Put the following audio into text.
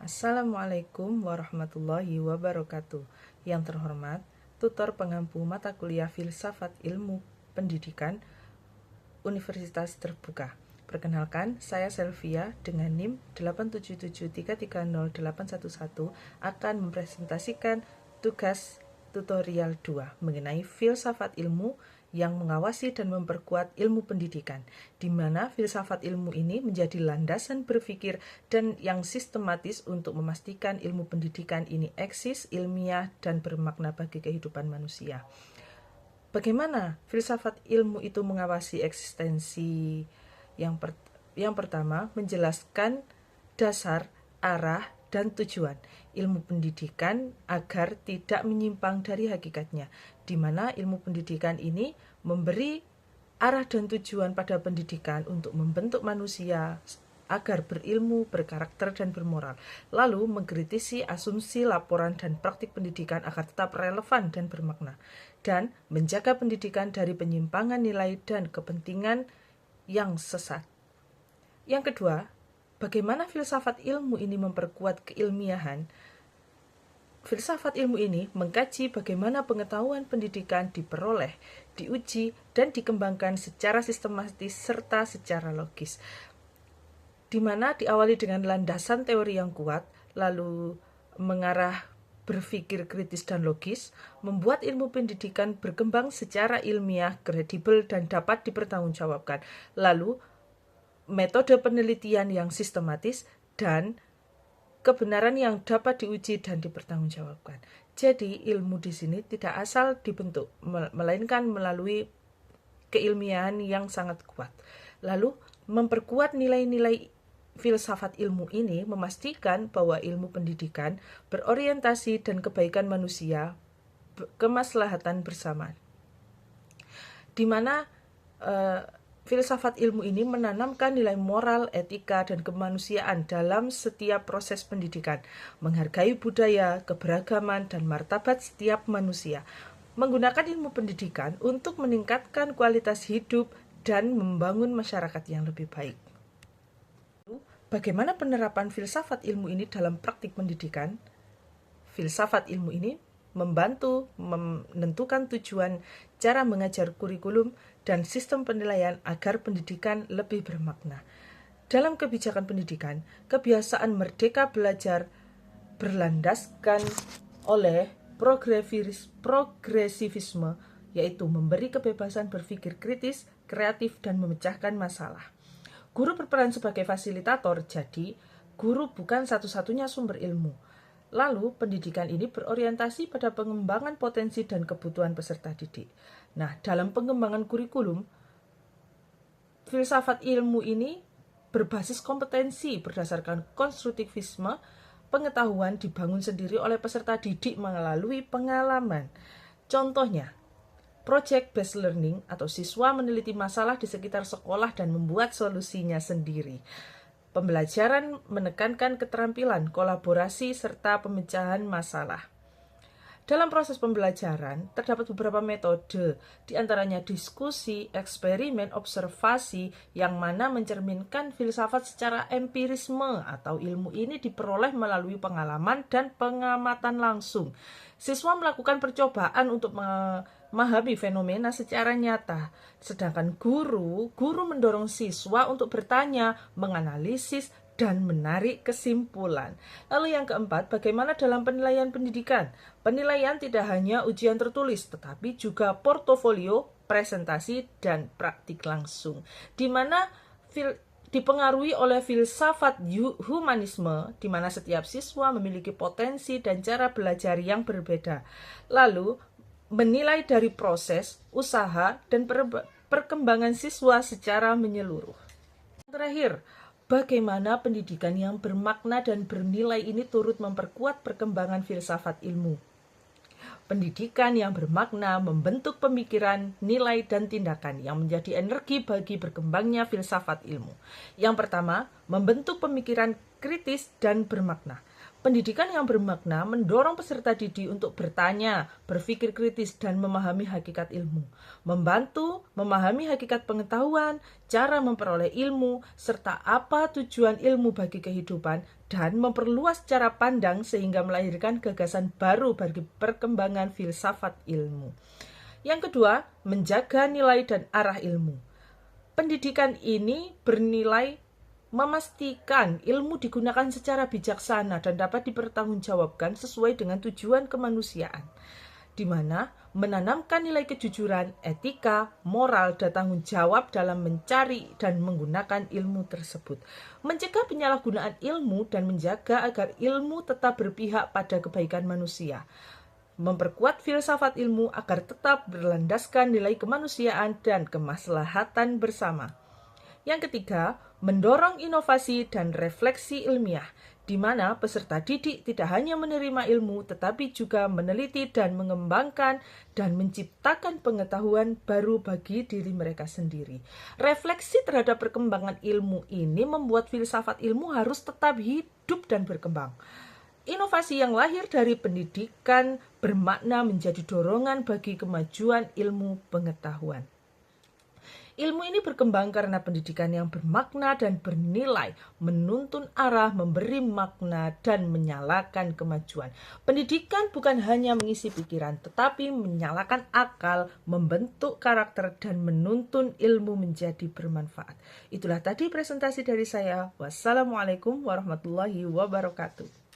Assalamualaikum warahmatullahi wabarakatuh. Yang terhormat, tutor pengampu mata kuliah Filsafat Ilmu Pendidikan Universitas Terbuka. Perkenalkan, saya Selvia dengan NIM 877330811 akan mempresentasikan tugas tutorial 2 mengenai filsafat ilmu yang mengawasi dan memperkuat ilmu pendidikan, di mana filsafat ilmu ini menjadi landasan berpikir dan yang sistematis untuk memastikan ilmu pendidikan ini eksis, ilmiah, dan bermakna bagi kehidupan manusia. Bagaimana filsafat ilmu itu mengawasi eksistensi? Yang pertama, menjelaskan dasar, arah, dan tujuan ilmu pendidikan agar tidak menyimpang dari hakikatnya, di mana ilmu pendidikan ini memberi arah dan tujuan pada pendidikan untuk membentuk manusia agar berilmu, berkarakter, dan bermoral. Lalu mengkritisi asumsi, laporan, dan praktik pendidikan agar tetap relevan dan bermakna, dan menjaga pendidikan dari penyimpangan nilai dan kepentingan yang sesat. Yang kedua, bagaimana filsafat ilmu ini memperkuat keilmiahan? Filsafat ilmu ini mengkaji bagaimana pengetahuan pendidikan diperoleh, diuji, dan dikembangkan secara sistematis serta secara logis, di mana diawali dengan landasan teori yang kuat, lalu mengarah berpikir kritis dan logis, membuat ilmu pendidikan berkembang secara ilmiah, kredibel, dan dapat dipertanggungjawabkan. Lalu, metode penelitian yang sistematis, dan kebenaran yang dapat diuji dan dipertanggungjawabkan. Jadi, ilmu di sini tidak asal dibentuk, melainkan melalui keilmiahan yang sangat kuat. Lalu, memperkuat nilai-nilai filsafat ilmu ini memastikan bahwa ilmu pendidikan berorientasi dan kebaikan manusia, kemaslahatan bersama, di mana filsafat ilmu ini menanamkan nilai moral, etika, dan kemanusiaan dalam setiap proses pendidikan, menghargai budaya, keberagaman, dan martabat setiap manusia, menggunakan ilmu pendidikan untuk meningkatkan kualitas hidup dan membangun masyarakat yang lebih baik. Bagaimana penerapan filsafat ilmu ini dalam praktik pendidikan? Filsafat ilmu ini membantu menentukan tujuan, cara mengajar, kurikulum, dan sistem penilaian agar pendidikan lebih bermakna. Dalam kebijakan pendidikan, kebiasaan merdeka belajar berlandaskan oleh progresivisme, yaitu memberi kebebasan berpikir kritis, kreatif, dan memecahkan masalah. Guru berperan sebagai fasilitator, jadi guru bukan satu-satunya sumber ilmu. Lalu, pendidikan ini berorientasi pada pengembangan potensi dan kebutuhan peserta didik. Nah, dalam pengembangan kurikulum, filsafat ilmu ini berbasis kompetensi berdasarkan konstruktivisme, pengetahuan dibangun sendiri oleh peserta didik melalui pengalaman. Contohnya, project based learning atau siswa meneliti masalah di sekitar sekolah dan membuat solusinya sendiri. Pembelajaran menekankan keterampilan, kolaborasi, serta pemecahan masalah. Dalam proses pembelajaran, terdapat beberapa metode, di antaranya diskusi, eksperimen, observasi, yang mana mencerminkan filsafat secara empirisme atau ilmu ini diperoleh melalui pengalaman dan pengamatan langsung. Siswa melakukan percobaan untuk memahami fenomena secara nyata, sedangkan guru mendorong siswa untuk bertanya, menganalisis, dan menarik kesimpulan. Lalu yang keempat, bagaimana dalam penilaian pendidikan? Penilaian tidak hanya ujian tertulis, tetapi juga portofolio, presentasi, dan praktik langsung, di mana dipengaruhi oleh filsafat humanisme, di mana setiap siswa memiliki potensi dan cara belajar yang berbeda. Lalu, menilai dari proses, usaha, dan perkembangan siswa secara menyeluruh. Terakhir, bagaimana pendidikan yang bermakna dan bernilai ini turut memperkuat perkembangan filsafat ilmu. Pendidikan yang bermakna membentuk pemikiran, nilai, dan tindakan yang menjadi energi bagi berkembangnya filsafat ilmu. Yang pertama, membentuk pemikiran kritis dan bermakna. Pendidikan yang bermakna mendorong peserta didik untuk bertanya, berpikir kritis, dan memahami hakikat ilmu. Membantu memahami hakikat pengetahuan, cara memperoleh ilmu, serta apa tujuan ilmu bagi kehidupan, dan memperluas cara pandang sehingga melahirkan gagasan baru bagi perkembangan filsafat ilmu. Yang kedua, menjaga nilai dan arah ilmu. Pendidikan ini bernilai memastikan ilmu digunakan secara bijaksana dan dapat dipertanggungjawabkan sesuai dengan tujuan kemanusiaan, di mana menanamkan nilai kejujuran, etika, moral, dan tanggung jawab dalam mencari dan menggunakan ilmu tersebut, mencegah penyalahgunaan ilmu dan menjaga agar ilmu tetap berpihak pada kebaikan manusia, memperkuat filsafat ilmu agar tetap berlandaskan nilai kemanusiaan dan kemaslahatan bersama. Yang ketiga, mendorong inovasi dan refleksi ilmiah, di mana peserta didik tidak hanya menerima ilmu, tetapi juga meneliti dan mengembangkan dan menciptakan pengetahuan baru bagi diri mereka sendiri. Refleksi terhadap perkembangan ilmu ini membuat filsafat ilmu harus tetap hidup dan berkembang. Inovasi yang lahir dari pendidikan bermakna menjadi dorongan bagi kemajuan ilmu pengetahuan. Ilmu ini berkembang karena pendidikan yang bermakna dan bernilai, menuntun arah, memberi makna, dan menyalakan kemajuan. Pendidikan bukan hanya mengisi pikiran, tetapi menyalakan akal, membentuk karakter, dan menuntun ilmu menjadi bermanfaat. Itulah tadi presentasi dari saya. Wassalamualaikum warahmatullahi wabarakatuh.